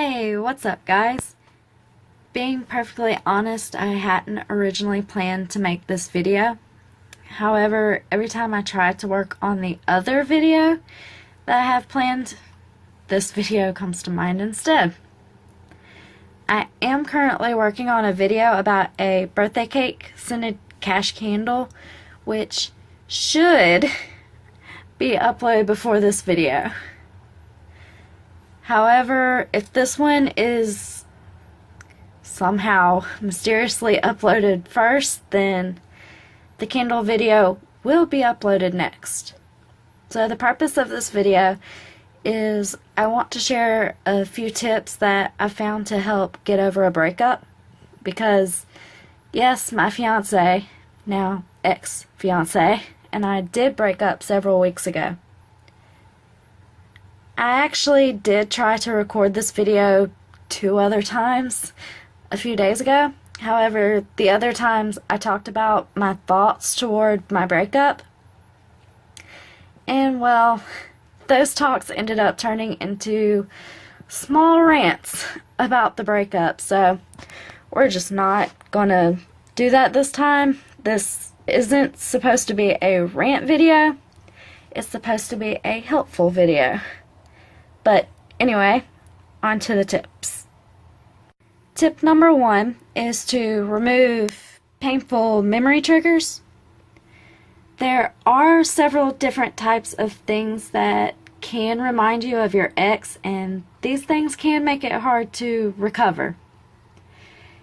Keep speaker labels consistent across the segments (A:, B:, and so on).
A: Hey, what's up guys? Being perfectly honest, I hadn't originally planned to make this video. However, every time I try to work on the other video that I have planned, this video comes to mind instead. I am currently working on a video about a birthday cake scented cash candle, which should be uploaded before this video. However, if this one is somehow mysteriously uploaded first, then the candle video will be uploaded next. So the purpose of this video is I want to share a few tips that I found to help get over a breakup. Because yes, my fiance, now ex-fiance, and I did break up several weeks ago. I actually did try to record this video 2 other times a few days ago. However, the other times I talked about my thoughts toward my breakup. And well, those talks ended up turning into small rants about the breakup. So we're just not gonna do that this time. This isn't supposed to be a rant video. It's supposed to be a helpful video. But anyway, on to the tips. Tip number 1 is to remove painful memory triggers. There are several different types of things that can remind you of your ex, and these things can make it hard to recover.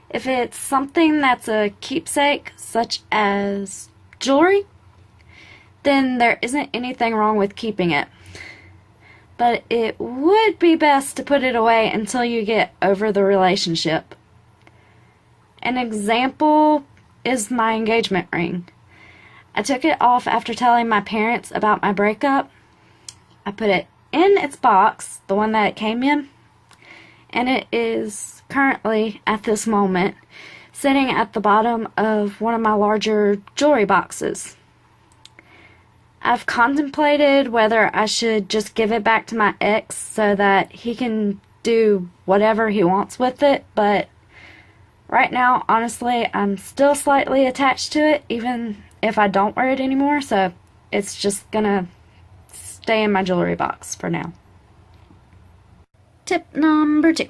A: If it's something that's a keepsake, such as jewelry, then there isn't anything wrong with keeping it. But it would be best to put it away until you get over the relationship. An example is my engagement ring. I took it off after telling my parents about my breakup. I put it in its box, the one that it came in, and it is currently, at this moment, sitting at the bottom of one of my larger jewelry boxes. I've contemplated whether I should just give it back to my ex so that he can do whatever he wants with it, but right now, honestly, I'm still slightly attached to it, even if I don't wear it anymore, so it's just gonna stay in my jewelry box for now. Tip number 2.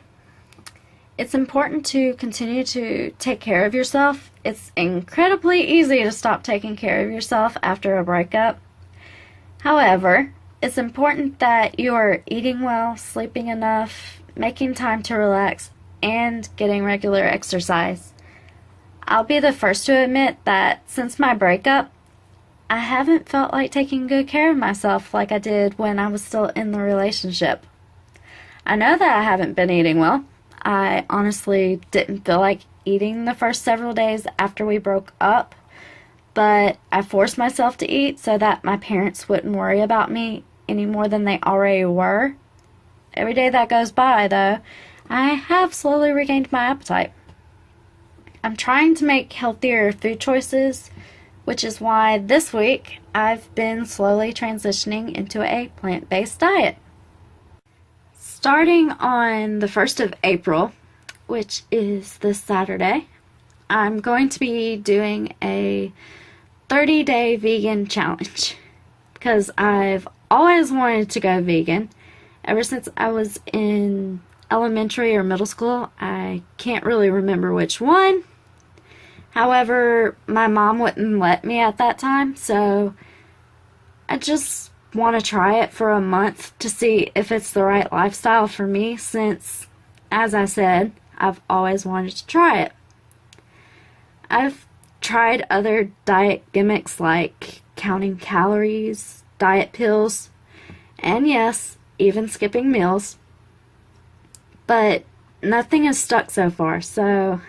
A: It's important to continue to take care of yourself. It's incredibly easy to stop taking care of yourself after a breakup. However, it's important that you are eating well, sleeping enough, making time to relax, and getting regular exercise. I'll be the first to admit that since my breakup, I haven't felt like taking good care of myself like I did when I was still in the relationship. I know that I haven't been eating well. I honestly didn't feel like eating the first several days after we broke up, but I forced myself to eat so that my parents wouldn't worry about me any more than they already were. Every day that goes by, though, I have slowly regained my appetite. I'm trying to make healthier food choices, which is why this week I've been slowly transitioning into a plant-based diet. Starting on the 1st of April, which is this Saturday, I'm going to be doing a 30-day vegan challenge because I've always wanted to go vegan ever since I was in elementary or middle school. I can't really remember which one. However, my mom wouldn't let me at that time, so I just want to try it for a month to see if it's the right lifestyle for me since, as I said, I've always wanted to try it. I've tried other diet gimmicks like counting calories, diet pills, and yes, even skipping meals. But nothing has stuck so far, so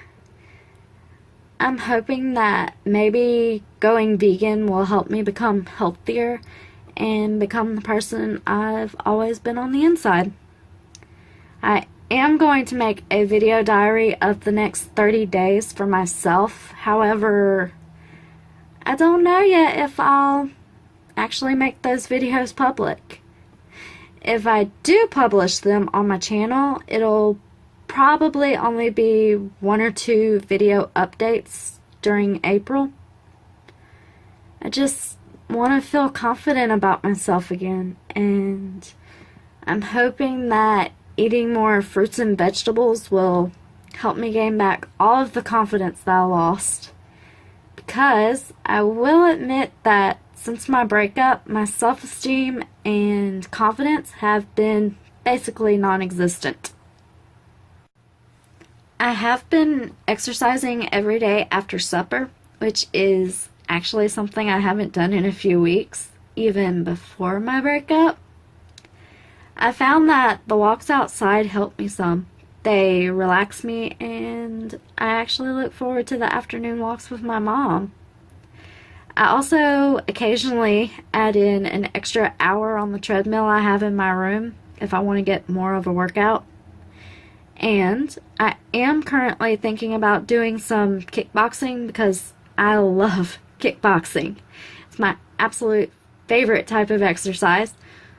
A: I'm hoping that maybe going vegan will help me become healthier and become the person I've always been on the inside. I am going to make a video diary of the next 30 days for myself. However, I don't know yet if I'll actually make those videos public. If I do publish them on my channel, it'll probably only be 1 or 2 video updates during April. I just want to feel confident about myself again, and I'm hoping that eating more fruits and vegetables will help me gain back all of the confidence that I lost. Because I will admit that since my breakup, my self-esteem and confidence have been basically non-existent. I have been exercising every day after supper, which is actually something I haven't done in a few weeks, even before my breakup. I found that the walks outside help me some. They relax me, and I actually look forward to the afternoon walks with my mom. I also occasionally add in an extra hour on the treadmill I have in my room if I want to get more of a workout. And I am currently thinking about doing some kickboxing because I love kickboxing. It's my absolute favorite type of exercise.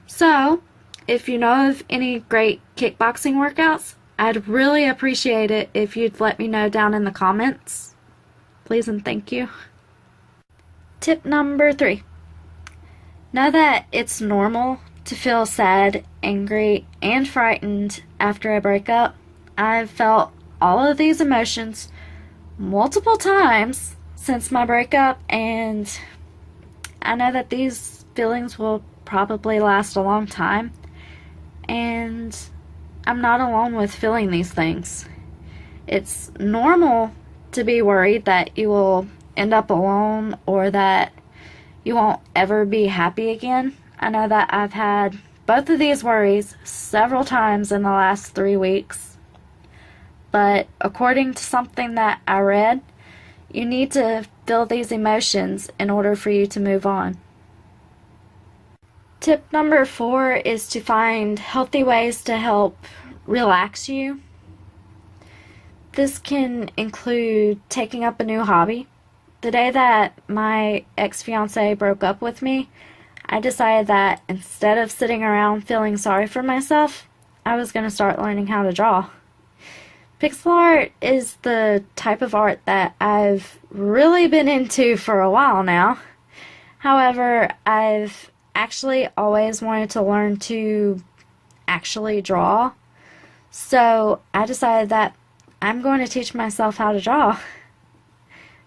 A: So, if you know of any great kickboxing workouts, I'd really appreciate it if you'd let me know down in the comments. Please and thank you. Tip number 3. Know that it's normal to feel sad, angry, and frightened after a breakup. I've felt all of these emotions multiple times since my breakup, and I know that these feelings will probably last a long time, and I'm not alone with feeling these things. It's normal to be worried that you will end up alone or that you won't ever be happy again. I know that I've had both of these worries several times in the last 3 weeks, but according to something that I read, you need to feel these emotions in order for you to move on. Tip number 4 is to find healthy ways to help relax you. This can include taking up a new hobby. The day that my ex-fiance broke up with me, I decided that instead of sitting around feeling sorry for myself, I was going to start learning how to draw. Pixel art is the type of art that I've really been into for a while now. However, I've actually always wanted to learn to actually draw. So I decided that I'm going to teach myself how to draw.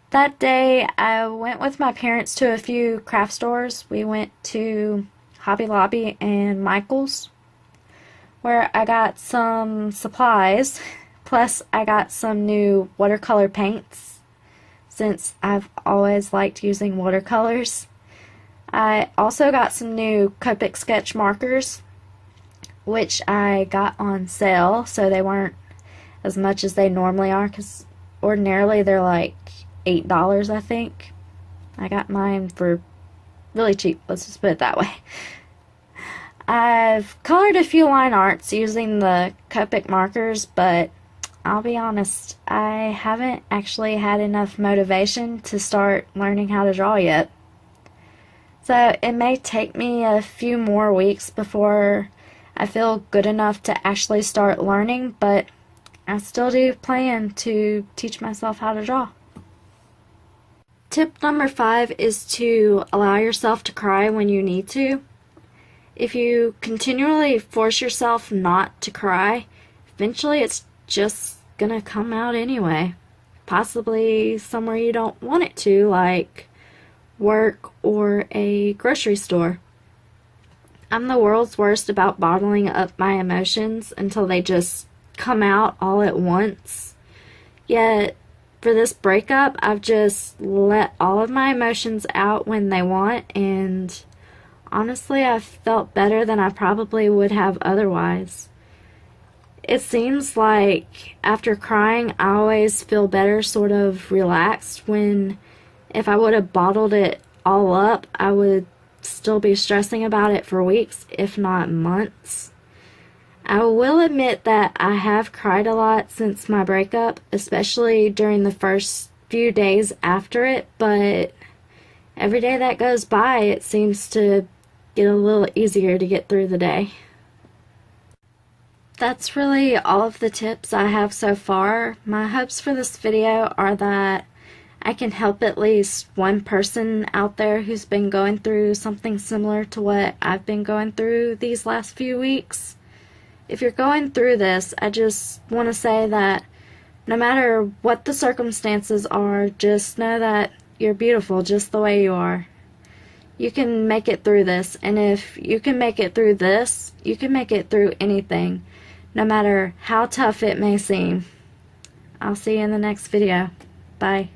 A: That day, I went with my parents to a few craft stores. We went to Hobby Lobby and Michael's, where I got some supplies. Plus, I got some new watercolor paints, since I've always liked using watercolors. I also got some new Copic sketch markers, which I got on sale, so they weren't as much as they normally are, because ordinarily they're like $8, I think. I got mine for really cheap, let's just put it that way. I've colored a few line arts using the Copic markers, but I'll be honest, I haven't actually had enough motivation to start learning how to draw yet. So it may take me a few more weeks before I feel good enough to actually start learning, but I still do plan to teach myself how to draw. Tip number 5 is to allow yourself to cry when you need to. If you continually force yourself not to cry, eventually it's just gonna come out anyway. Possibly somewhere you don't want it to, like work or a grocery store. I'm the world's worst about bottling up my emotions until they just come out all at once. Yet, for this breakup, I've just let all of my emotions out when they want, and honestly, I've felt better than I probably would have otherwise. It seems like after crying, I always feel better, sort of relaxed, when if I would have bottled it all up, I would still be stressing about it for weeks, if not months. I will admit that I have cried a lot since my breakup, especially during the first few days after it, but every day that goes by, it seems to get a little easier to get through the day. that's really all of the tips I have so far. My hopes for this video are that I can help at least one person out there who's been going through something similar to what I've been going through these last few weeks. If you're going through this, I just want to say that no matter what the circumstances are, just know that you're beautiful just the way you are. You can make it through this, and if you can make it through this, you can make it through anything, no matter how tough it may seem. I'll see you in the next video. Bye.